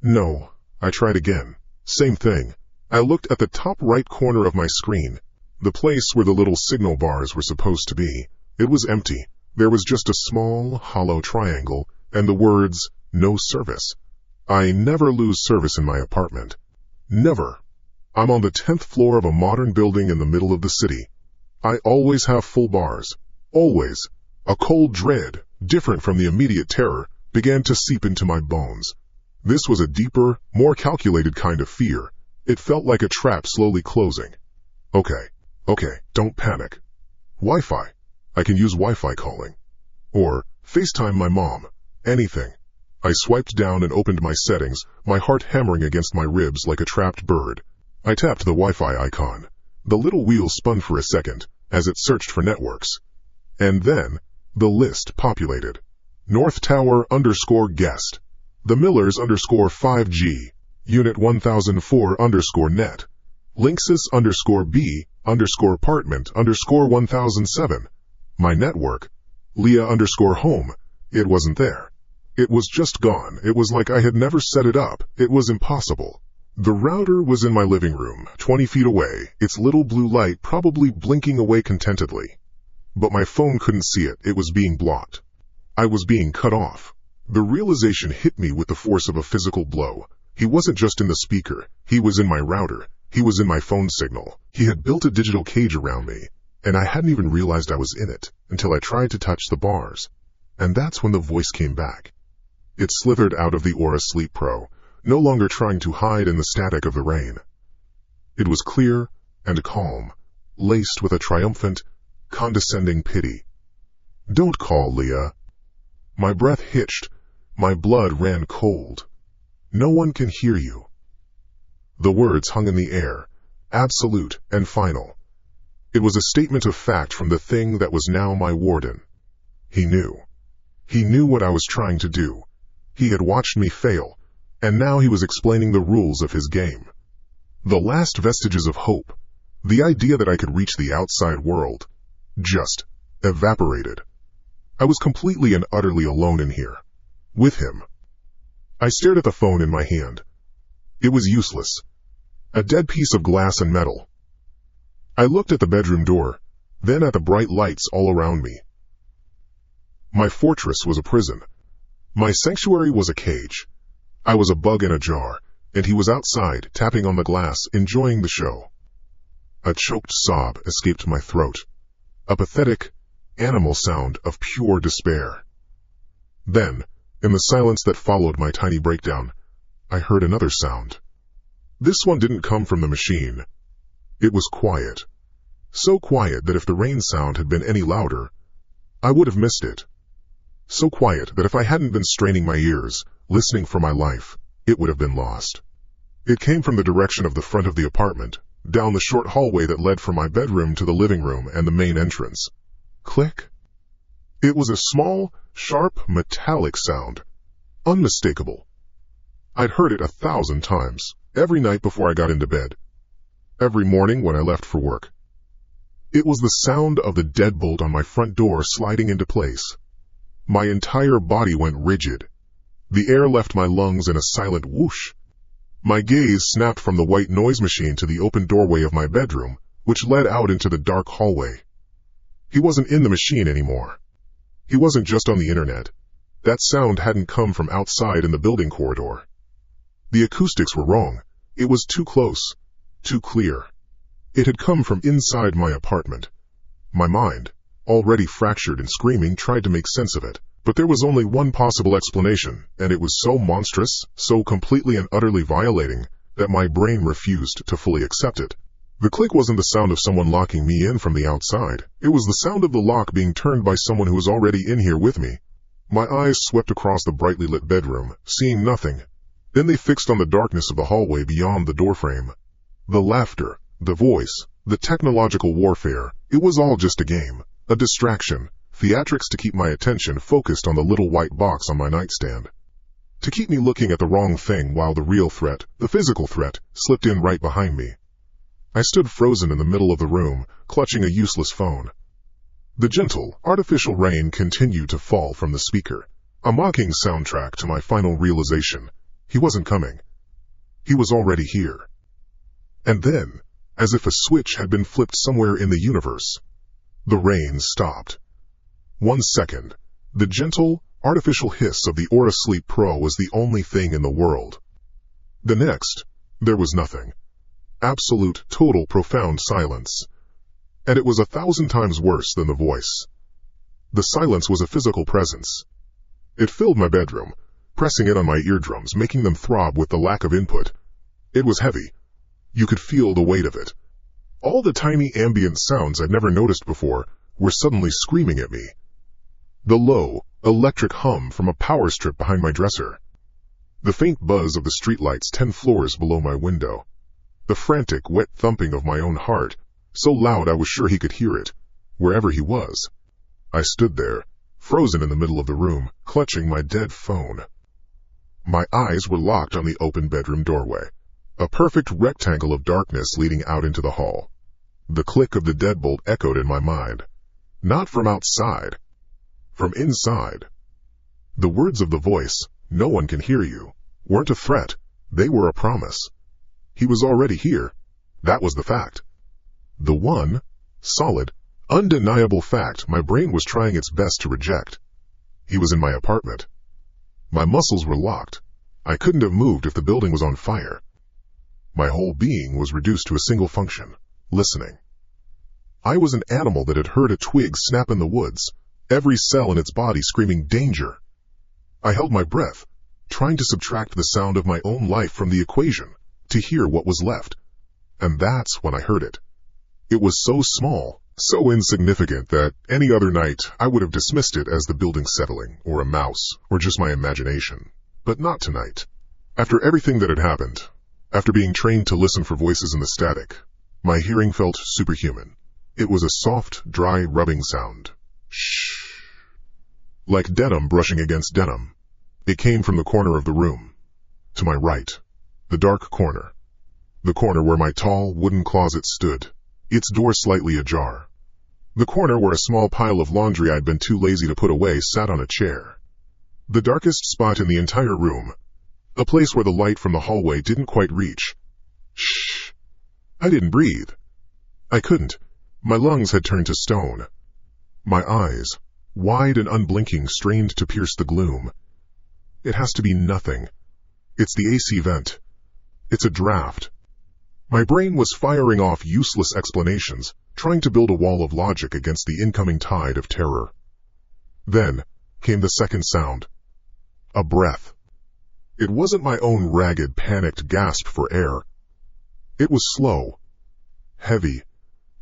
No. I tried again. Same thing. I looked at the top right corner of my screen, the place where the little signal bars were supposed to be. It was empty. There was just a small, hollow triangle, and the words, no service. I never lose service in my apartment. Never. I'm on the 10th floor of a modern building in the middle of the city. I always have full bars. Always. A cold dread, different from the immediate terror, began to seep into my bones. This was a deeper, more calculated kind of fear. It felt like a trap slowly closing. Okay, don't panic. Wi-Fi. I can use Wi-Fi calling. Or FaceTime my mom. Anything. I swiped down and opened my settings, my heart hammering against my ribs like a trapped bird. I tapped the Wi-Fi icon. The little wheel spun for a second, as it searched for networks. And then, the list populated. North Tower _guest. The Millers _5G. Unit 1004 net. Linksys B apartment 1007. My network. Leah home. It wasn't there. It was just gone. It was like I had never set it up. It was impossible. The router was in my living room, 20 feet away, its little blue light probably blinking away contentedly. But my phone couldn't see it. It was being blocked. I was being cut off. The realization hit me with the force of a physical blow. He wasn't just in the speaker. He was in my router. He was in my phone signal. He had built a digital cage around me, and I hadn't even realized I was in it until I tried to touch the bars. And that's when the voice came back. It slithered out of the Aura Sleep Pro, no longer trying to hide in the static of the rain. It was clear and calm, laced with a triumphant, condescending pity. "Don't call, Leah." My breath hitched, my blood ran cold. "No one can hear you." The words hung in the air, absolute and final. It was a statement of fact from the thing that was now my warden. He knew. He knew what I was trying to do. He had watched me fail, and now he was explaining the rules of his game. The last vestiges of hope, the idea that I could reach the outside world, just evaporated. I was completely and utterly alone in here, with him. I stared at the phone in my hand. It was useless. A dead piece of glass and metal. I looked at the bedroom door, then at the bright lights all around me. My fortress was a prison. My sanctuary was a cage. I was a bug in a jar, and he was outside, tapping on the glass, enjoying the show. A choked sob escaped my throat. A pathetic, animal sound of pure despair. Then, in the silence that followed my tiny breakdown, I heard another sound. This one didn't come from the machine. It was quiet. So quiet that if the rain sound had been any louder, I would have missed it. So quiet that if I hadn't been straining my ears, listening for my life, it would have been lost. It came from the direction of the front of the apartment, down the short hallway that led from my bedroom to the living room and the main entrance. Click. It was a small, sharp, metallic sound. Unmistakable. I'd heard it 1,000 times, every night before I got into bed. Every morning when I left for work. It was the sound of the deadbolt on my front door sliding into place. My entire body went rigid. The air left my lungs in a silent whoosh. My gaze snapped from the white noise machine to the open doorway of my bedroom, which led out into the dark hallway. He wasn't in the machine anymore. He wasn't just on the internet. That sound hadn't come from outside in the building corridor. The acoustics were wrong. It was too close, too clear. It had come from inside my apartment. My mind, already fractured and screaming, tried to make sense of it, but there was only one possible explanation, and it was so monstrous, so completely and utterly violating, that my brain refused to fully accept it. The click wasn't the sound of someone locking me in from the outside. It was the sound of the lock being turned by someone who was already in here with me. My eyes swept across the brightly lit bedroom, seeing nothing. Then they fixed on the darkness of the hallway beyond the doorframe. The laughter, the voice, the technological warfare, it was all just a game, a distraction, theatrics to keep my attention focused on the little white box on my nightstand. To keep me looking at the wrong thing while the real threat, the physical threat, slipped in right behind me. I stood frozen in the middle of the room, clutching a useless phone. The gentle, artificial rain continued to fall from the speaker, a mocking soundtrack to my final realization. He wasn't coming. He was already here. And then, as if a switch had been flipped somewhere in the universe, the rain stopped. 1 second, the gentle, artificial hiss of the Aura Sleep Pro was the only thing in the world. The next, there was nothing. Absolute, total, profound silence. And it was 1,000 times worse than the voice. The silence was a physical presence. It filled my bedroom, pressing it on my eardrums, making them throb with the lack of input. It was heavy. You could feel the weight of it. All the tiny ambient sounds I'd never noticed before were suddenly screaming at me. The low, electric hum from a power strip behind my dresser. The faint buzz of the streetlights 10 floors below my window. The frantic, wet thumping of my own heart, so loud I was sure he could hear it, wherever he was. I stood there, frozen in the middle of the room, clutching my dead phone. My eyes were locked on the open bedroom doorway, a perfect rectangle of darkness leading out into the hall. The click of the deadbolt echoed in my mind. Not from outside, from inside. The words of the voice, "No one can hear you," weren't a threat, they were a promise. He was already here. That was the fact. The one, solid, undeniable fact my brain was trying its best to reject. He was in my apartment. My muscles were locked. I couldn't have moved if the building was on fire. My whole being was reduced to a single function, listening. I was an animal that had heard a twig snap in the woods, every cell in its body screaming danger. I held my breath, trying to subtract the sound of my own life from the equation, to hear what was left. And that's when I heard it. It was so small, so insignificant that any other night I would have dismissed it as the building settling, or a mouse, or just my imagination. But not tonight. After everything that had happened, after being trained to listen for voices in the static, my hearing felt superhuman. It was a soft, dry rubbing sound. Shh. Like denim brushing against denim. It came from the corner of the room. To my right. The dark corner. The corner where my tall, wooden closet stood, its door slightly ajar. The corner where a small pile of laundry I'd been too lazy to put away sat on a chair. The darkest spot in the entire room. A place where the light from the hallway didn't quite reach. Shh. I didn't breathe. I couldn't. My lungs had turned to stone. My eyes, wide and unblinking, strained to pierce the gloom. It has to be nothing. It's the AC vent. It's a draft. My brain was firing off useless explanations, trying to build a wall of logic against the incoming tide of terror. Then came the second sound. A breath. It wasn't my own ragged, panicked gasp for air. It was slow, heavy,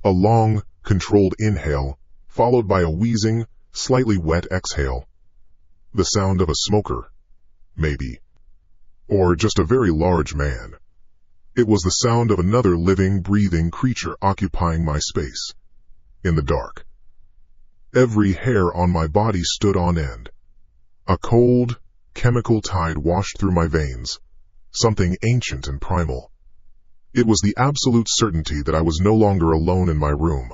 a long, controlled inhale, followed by a wheezing, slightly wet exhale. The sound of a smoker, maybe. Or just a very large man. It was the sound of another living, breathing creature occupying my space. In the dark. Every hair on my body stood on end. A cold, chemical tide washed through my veins. Something ancient and primal. It was the absolute certainty that I was no longer alone in my room.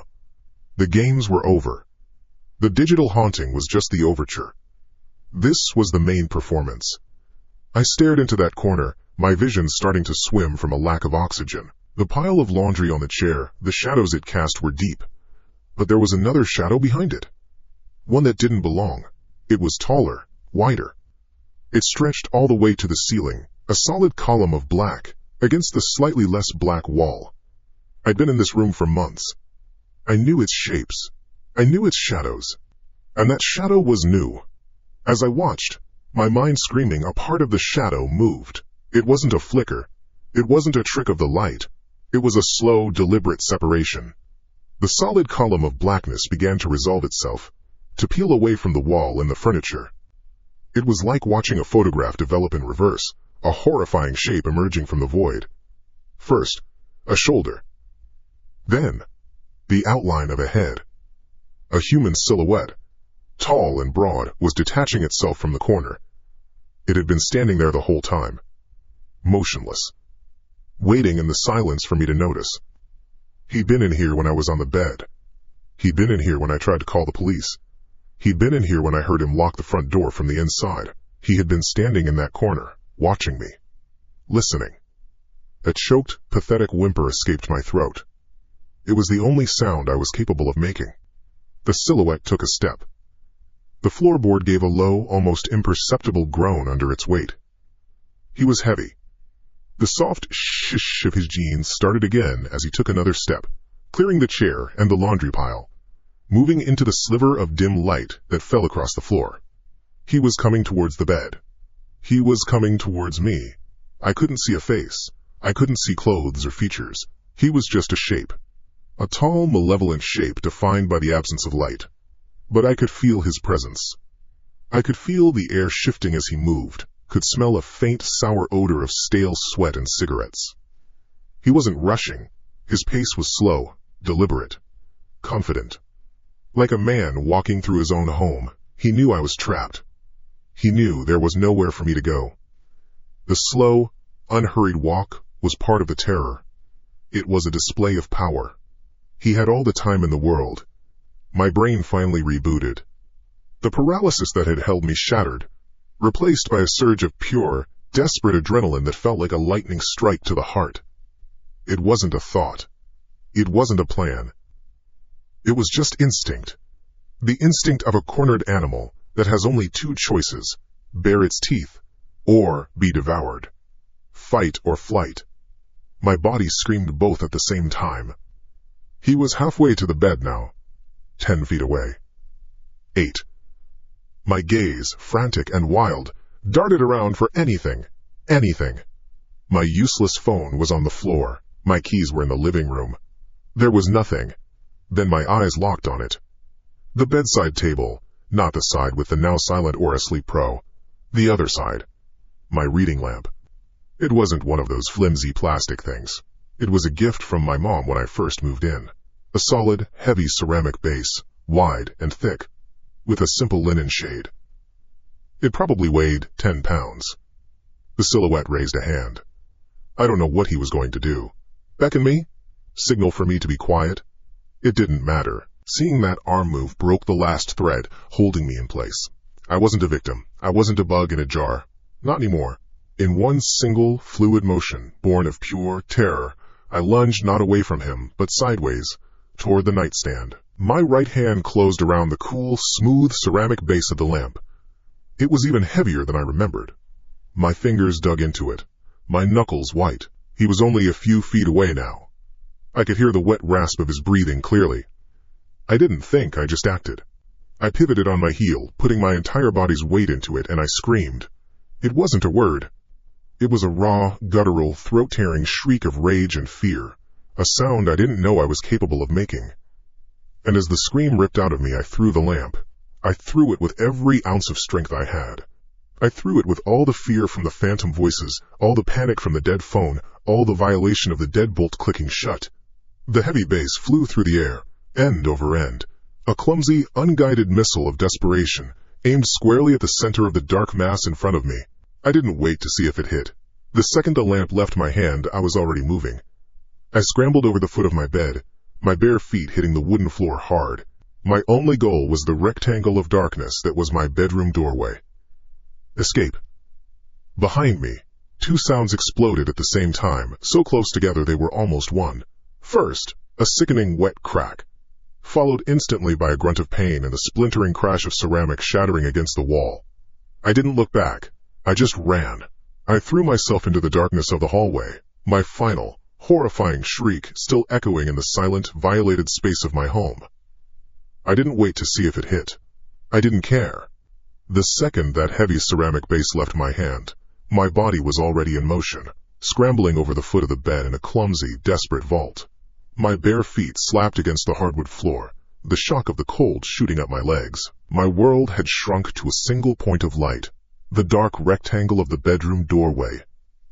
The games were over. The digital haunting was just the overture. This was the main performance. I stared into that corner, my vision starting to swim from a lack of oxygen. The pile of laundry on the chair, the shadows it cast were deep. But there was another shadow behind it. One that didn't belong. It was taller, wider. It stretched all the way to the ceiling, a solid column of black, against the slightly less black wall. I'd been in this room for months. I knew its shapes. I knew its shadows. And that shadow was new. As I watched, my mind screaming, a part of the shadow moved. It wasn't a flicker. It wasn't a trick of the light. It was a slow, deliberate separation. The solid column of blackness began to resolve itself, to peel away from the wall and the furniture. It was like watching a photograph develop in reverse, a horrifying shape emerging from the void. First, a shoulder. Then, the outline of a head. A human silhouette, tall and broad, was detaching itself from the corner. It had been standing there the whole time, motionless, waiting in the silence for me to notice. He'd been in here when I was on the bed. He'd been in here when I tried to call the police. He'd been in here when I heard him lock the front door from the inside. He had been standing in that corner, watching me, listening. A choked, pathetic whimper escaped my throat. It was the only sound I was capable of making. The silhouette took a step. The floorboard gave a low, almost imperceptible groan under its weight. He was heavy. The soft shh of his jeans started again as he took another step, clearing the chair and the laundry pile, moving into the sliver of dim light that fell across the floor. He was coming towards the bed. He was coming towards me. I couldn't see a face. I couldn't see clothes or features. He was just a shape. A tall, malevolent shape defined by the absence of light. But I could feel his presence. I could feel the air shifting as he moved, could smell a faint, sour odor of stale sweat and cigarettes. He wasn't rushing. His pace was slow, deliberate, confident. Like a man walking through his own home, he knew I was trapped. He knew there was nowhere for me to go. The slow, unhurried walk was part of the terror. It was a display of power. He had all the time in the world. My brain finally rebooted. The paralysis that had held me shattered, replaced by a surge of pure, desperate adrenaline that felt like a lightning strike to the heart. It wasn't a thought. It wasn't a plan. It was just instinct. The instinct of a cornered animal that has only two choices: bare its teeth, or be devoured. Fight or flight. My body screamed both at the same time. He was halfway to the bed now, 10 feet away. 8. My gaze, frantic and wild, darted around for anything. Anything. My useless phone was on the floor. My keys were in the living room. There was nothing. Then my eyes locked on it. The bedside table, not the side with the now silent Aura Sleep Pro. The other side. My reading lamp. It wasn't one of those flimsy plastic things. It was a gift from my mom when I first moved in. A solid, heavy ceramic base, wide and thick, with a simple linen shade. It probably weighed 10 pounds. The silhouette raised a hand. I don't know what he was going to do. Beckon me? Signal for me to be quiet? It didn't matter. Seeing that arm move broke the last thread holding me in place. I wasn't a victim. I wasn't a bug in a jar. Not anymore. In one single, fluid motion, born of pure terror, I lunged not away from him, but sideways, toward the nightstand. My right hand closed around the cool, smooth ceramic base of the lamp. It was even heavier than I remembered. My fingers dug into it, my knuckles white. He was only a few feet away now. I could hear the wet rasp of his breathing clearly. I didn't think, I just acted. I pivoted on my heel, putting my entire body's weight into it, and I screamed. It wasn't a word. It was a raw, guttural, throat-tearing shriek of rage and fear, a sound I didn't know I was capable of making. And as the scream ripped out of me, I threw the lamp. I threw it with every ounce of strength I had. I threw it with all the fear from the phantom voices, all the panic from the dead phone, all the violation of the deadbolt clicking shut. The heavy base flew through the air, end over end, a clumsy, unguided missile of desperation, aimed squarely at the center of the dark mass in front of me. I didn't wait to see if it hit. The second the lamp left my hand, I was already moving. I scrambled over the foot of my bed, my bare feet hitting the wooden floor hard. My only goal was the rectangle of darkness that was my bedroom doorway. Escape. Behind me, two sounds exploded at the same time, so close together they were almost one. First, a sickening wet crack, followed instantly by a grunt of pain and the splintering crash of ceramic shattering against the wall. I didn't look back. I just ran. I threw myself into the darkness of the hallway, my final, horrifying shriek still echoing in the silent, violated space of my home. I didn't wait to see if it hit. I didn't care. The second that heavy ceramic base left my hand, my body was already in motion, scrambling over the foot of the bed in a clumsy, desperate vault. My bare feet slapped against the hardwood floor, the shock of the cold shooting up my legs. My world had shrunk to a single point of light, the dark rectangle of the bedroom doorway.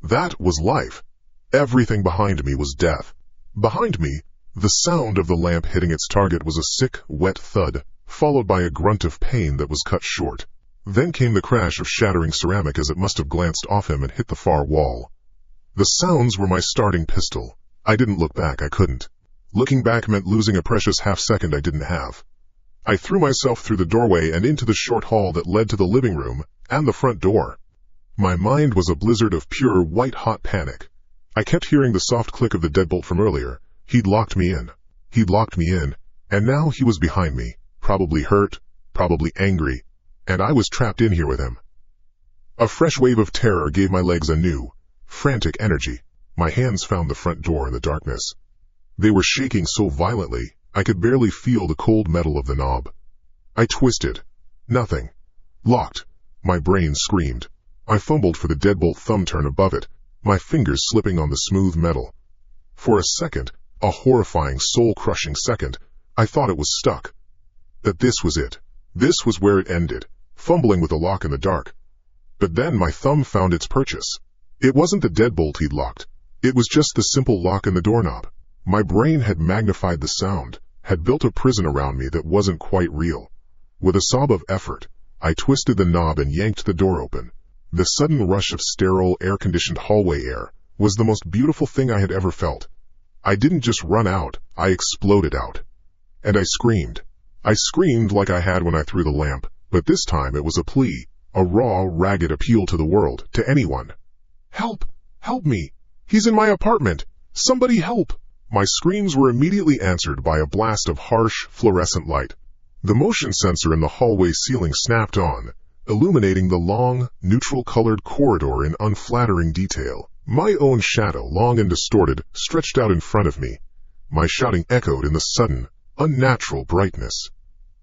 That was life. Everything behind me was death. Behind me, the sound of the lamp hitting its target was a sick, wet thud, followed by a grunt of pain that was cut short. Then came the crash of shattering ceramic as it must have glanced off him and hit the far wall. The sounds were my starting pistol. I didn't look back, I couldn't. Looking back meant losing a precious half-second I didn't have. I threw myself through the doorway and into the short hall that led to the living room and the front door. My mind was a blizzard of pure, white-hot panic. I kept hearing the soft click of the deadbolt from earlier. He'd locked me in. He'd locked me in, and now he was behind me, probably hurt, probably angry, and I was trapped in here with him. A fresh wave of terror gave my legs a new, frantic energy. My hands found the front door in the darkness. They were shaking so violently, I could barely feel the cold metal of the knob. I twisted. Nothing. Locked. My brain screamed. I fumbled for the deadbolt thumb turn above it, my fingers slipping on the smooth metal. For a second, a horrifying, soul-crushing second, I thought it was stuck. That this was it. This was where it ended, fumbling with the lock in the dark. But then my thumb found its purchase. It wasn't the deadbolt he'd locked. It was just the simple lock in the doorknob. My brain had magnified the sound, had built a prison around me that wasn't quite real. With a sob of effort, I twisted the knob and yanked the door open. The sudden rush of sterile, air-conditioned hallway air was the most beautiful thing I had ever felt. I didn't just run out, I exploded out. And I screamed. I screamed like I had when I threw the lamp, but this time it was a plea, a raw, ragged appeal to the world, to anyone. Help! Help me! He's in my apartment! Somebody help! My screams were immediately answered by a blast of harsh, fluorescent light. The motion sensor in the hallway ceiling snapped on, illuminating the long, neutral-colored corridor in unflattering detail. My own shadow, long and distorted, stretched out in front of me. My shouting echoed in the sudden, unnatural brightness.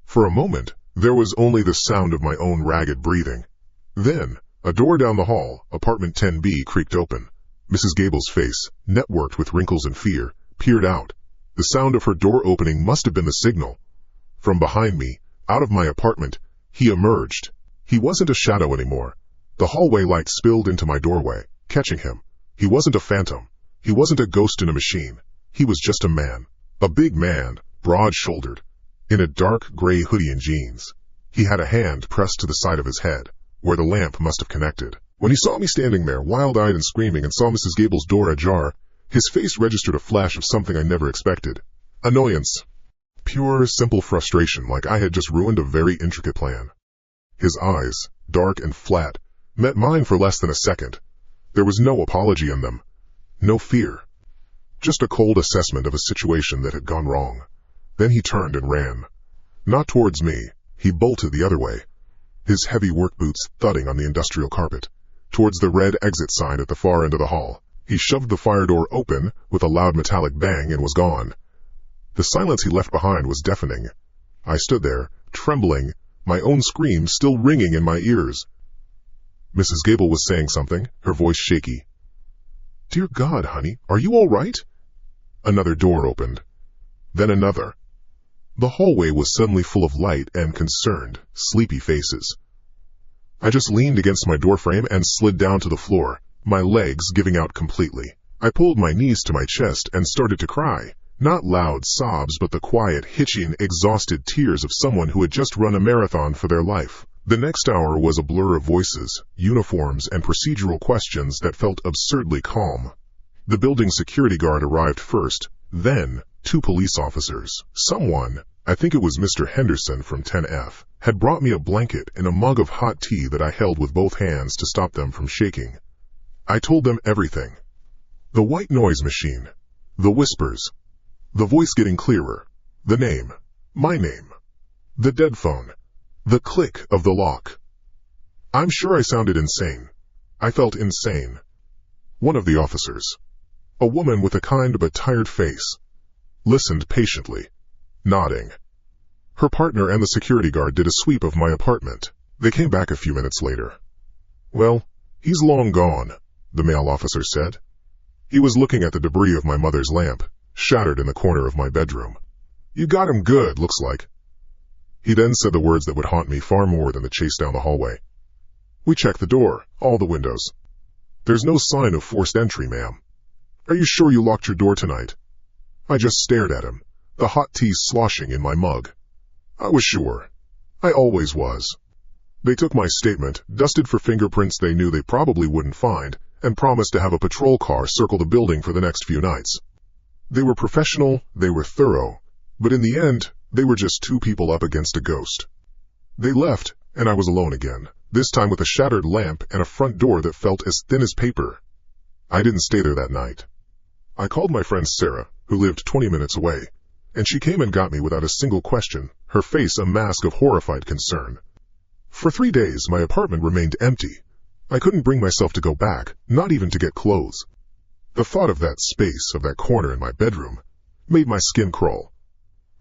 For a moment, there was only the sound of my own ragged breathing. Then, A door down the hall, apartment 10B, creaked open. Mrs. Gable's face, networked with wrinkles and fear, peered out. The sound of her door opening must have been the signal. From behind me, out of my apartment, he emerged. He wasn't a shadow anymore. The hallway light spilled into my doorway, catching him. He wasn't a phantom. He wasn't a ghost in a machine. He was just a man. A big man, broad-shouldered, in a dark gray hoodie and jeans. He had a hand pressed to the side of his head, where the lamp must have connected. When he saw me standing there, wild-eyed and screaming, and saw Mrs. Gable's door ajar, his face registered a flash of something I never expected. Annoyance. Pure, simple frustration, like I had just ruined a very intricate plan. His eyes, dark and flat, met mine for less than a second. There was no apology in them. No fear. Just a cold assessment of a situation that had gone wrong. Then he turned and ran. Not towards me. He bolted the other way, his heavy work boots thudding on the industrial carpet, towards the red exit sign at the far end of the hall. He shoved the fire door open with a loud metallic bang and was gone. The silence he left behind was deafening. I stood there, trembling, my own scream still ringing in my ears. Mrs. Gable was saying something, her voice shaky. "Dear God, honey, are you all right?" Another door opened. Then another. The hallway was suddenly full of light and concerned, sleepy faces. I just leaned against my doorframe and slid down to the floor, my legs giving out completely. I pulled my knees to my chest and started to cry. Not loud sobs, but the quiet, hitching, exhausted tears of someone who had just run a marathon for their life. The next hour was a blur of voices, uniforms, and procedural questions that felt absurdly calm. The building security guard arrived first, then 2 police officers. Someone, I think it was Mr. Henderson from 10F, had brought me a blanket and a mug of hot tea that I held with both hands to stop them from shaking. I told them everything. The white noise machine, the whispers, the voice getting clearer, the name, my name, the dead phone, the click of the lock. I'm sure I sounded insane. I felt insane. One of the officers, a woman with a kind but tired face, listened patiently, nodding. Her partner and the security guard did a sweep of my apartment. They came back a few minutes later. "Well, he's long gone," the male officer said. He was looking at the debris of my mother's lamp, shattered in the corner of my bedroom. "You got him good, looks like." He then said the words that would haunt me far more than the chase down the hallway. "We checked the door, all the windows. There's no sign of forced entry, ma'am. Are you sure you locked your door tonight?" I just stared at him, the hot tea sloshing in my mug. I was sure. I always was. They took my statement, dusted for fingerprints they knew they probably wouldn't find, and promised to have a patrol car circle the building for the next few nights. They were professional, they were thorough, but in the end, they were just 2 people up against a ghost. They left, and I was alone again, this time with a shattered lamp and a front door that felt as thin as paper. I didn't stay there that night. I called my friend Sarah, who lived 20 minutes away, and she came and got me without a single question, her face a mask of horrified concern. For 3 days, my apartment remained empty. I couldn't bring myself to go back, not even to get clothes. The thought of that space, of that corner in my bedroom, made my skin crawl.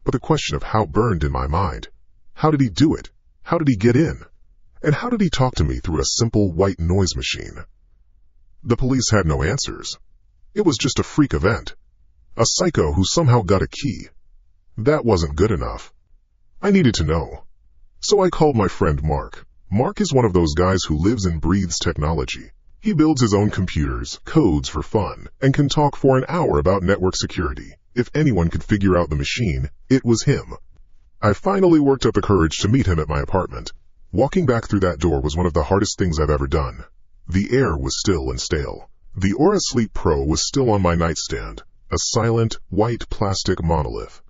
But the question of how burned in my mind. How did he do it? How did he get in? And how did he talk to me through a simple white noise machine? The police had no answers. It was just a freak event. A psycho who somehow got a key. That wasn't good enough. I needed to know. So I called my friend Mark. Mark is one of those guys who lives and breathes technology. He builds his own computers, codes for fun, and can talk for an hour about network security. If anyone could figure out the machine, it was him. I finally worked up the courage to meet him at my apartment. Walking back through that door was one of the hardest things I've ever done. The air was still and stale. The Aura Sleep Pro was still on my nightstand, a silent, white plastic monolith.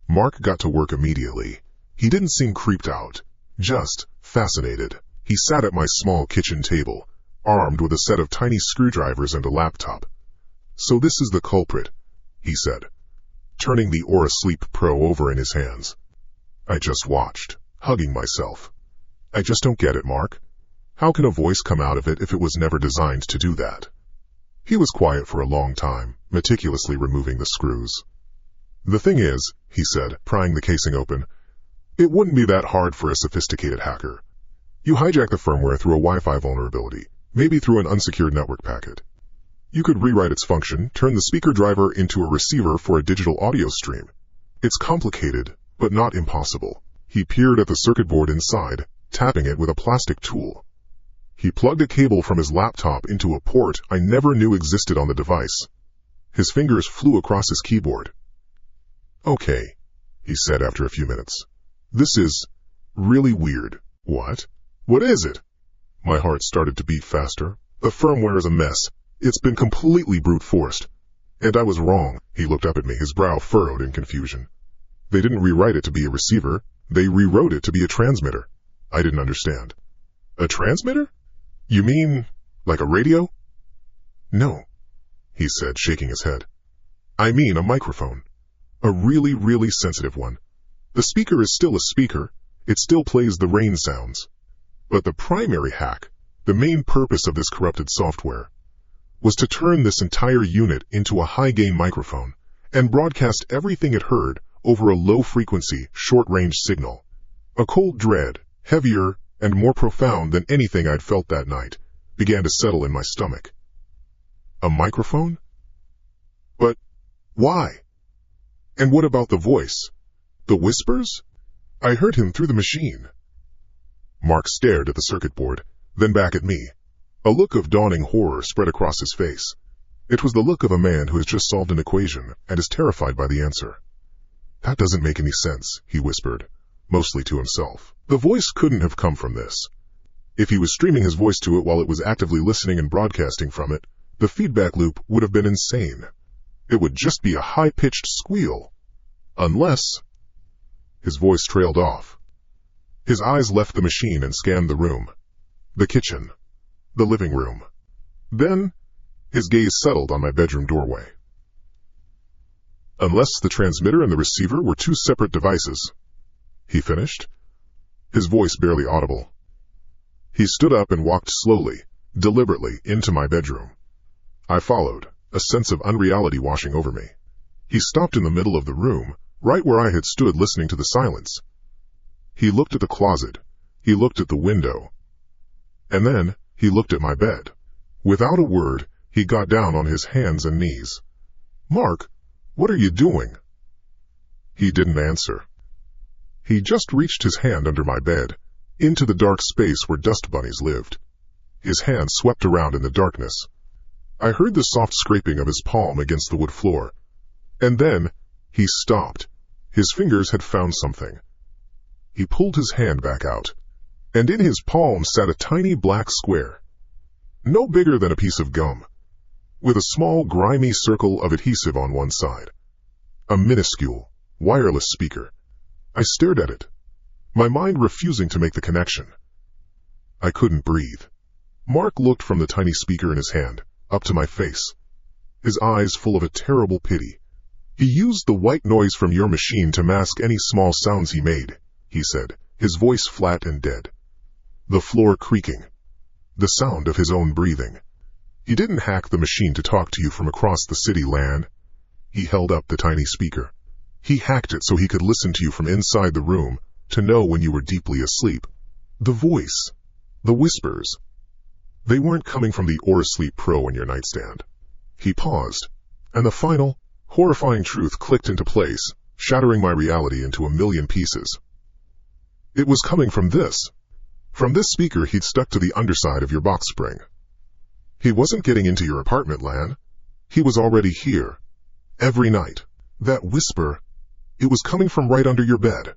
Mark got to work immediately. He didn't seem creeped out, just fascinated. He sat at my small kitchen table, armed with a set of tiny screwdrivers and a laptop. "So this is the culprit," he said, turning the Aura Sleep Pro over in his hands. I just watched, hugging myself. I just don't get it, Mark. How can a voice come out of it if it was never designed to do that? He was quiet for a long time, meticulously removing the screws. "The thing is," he said, prying the casing open, "it wouldn't be that hard for a sophisticated hacker. You hijack the firmware through a Wi-Fi vulnerability, maybe through an unsecured network packet. You could rewrite its function, turn the speaker driver into a receiver for a digital audio stream. It's complicated, but not impossible. He peered at the circuit board inside, tapping it with a plastic tool. He plugged a cable from his laptop into a port I never knew existed on the device. His fingers flew across his keyboard. "Okay," he said after a few minutes. "This is really weird." "What? What is it?" My heart started to beat faster. "The firmware is a mess. It's been completely brute-forced. And I was wrong." He looked up at me, his brow furrowed in confusion. "They didn't rewrite it to be a receiver. They rewrote it to be a transmitter." I didn't understand. "A transmitter? You mean, like a radio?" "No," he said, shaking his head. "I mean a microphone. A really, really sensitive one. The speaker is still a speaker. It still plays the rain sounds. But the primary hack, the main purpose of this corrupted software, was to turn this entire unit into a high-gain microphone and broadcast everything it heard over a low-frequency, short-range signal. A cold dread, heavier and more profound than anything I'd felt that night, began to settle in my stomach. A microphone? But why? And what about the voice? The whispers? I heard him through the machine. Mark stared at the circuit board, then back at me. A look of dawning horror spread across his face. It was the look of a man who has just solved an equation and is terrified by the answer. "That doesn't make any sense," he whispered, mostly to himself. The voice couldn't have come from this. If he was streaming his voice to it while it was actively listening and broadcasting from it, the feedback loop would have been insane. It would just be a high-pitched squeal. Unless... His voice trailed off. His eyes left the machine and scanned the room. The kitchen. The living room. Then, his gaze settled on my bedroom doorway. "Unless the transmitter and the receiver were two separate devices," he finished, his voice barely audible. He stood up and walked slowly, deliberately, into my bedroom. I followed, a sense of unreality washing over me. He stopped in the middle of the room, right where I had stood listening to the silence. He looked at the closet. He looked at the window. And then, he looked at my bed. Without a word, he got down on his hands and knees. "Mark, what are you doing?" He didn't answer. He just reached his hand under my bed, into the dark space where dust bunnies lived. His hand swept around in the darkness. I heard the soft scraping of his palm against the wood floor. And then, he stopped. His fingers had found something. He pulled his hand back out, and in his palm sat a tiny black square, no bigger than a piece of gum, with a small grimy circle of adhesive on one side. A minuscule, wireless speaker. I stared at it, my mind refusing to make the connection. I couldn't breathe. Mark looked from the tiny speaker in his hand, up to my face, his eyes full of a terrible pity. "He used the white noise from your machine to mask any small sounds he made," he said, his voice flat and dead. The floor creaking. The sound of his own breathing. "He didn't hack the machine to talk to you from across the city, Lan." He held up the tiny speaker. "He hacked it so he could listen to you from inside the room, to know when you were deeply asleep. The voice, the whispers, they weren't coming from the Aura Sleep Pro in your nightstand." He paused, and the final, horrifying truth clicked into place, shattering my reality into a million pieces. It was coming from this. From this speaker he'd stuck to the underside of your box spring. He wasn't getting into your apartment, Lan. He was already here. Every night. That whisper, it was coming from right under your bed.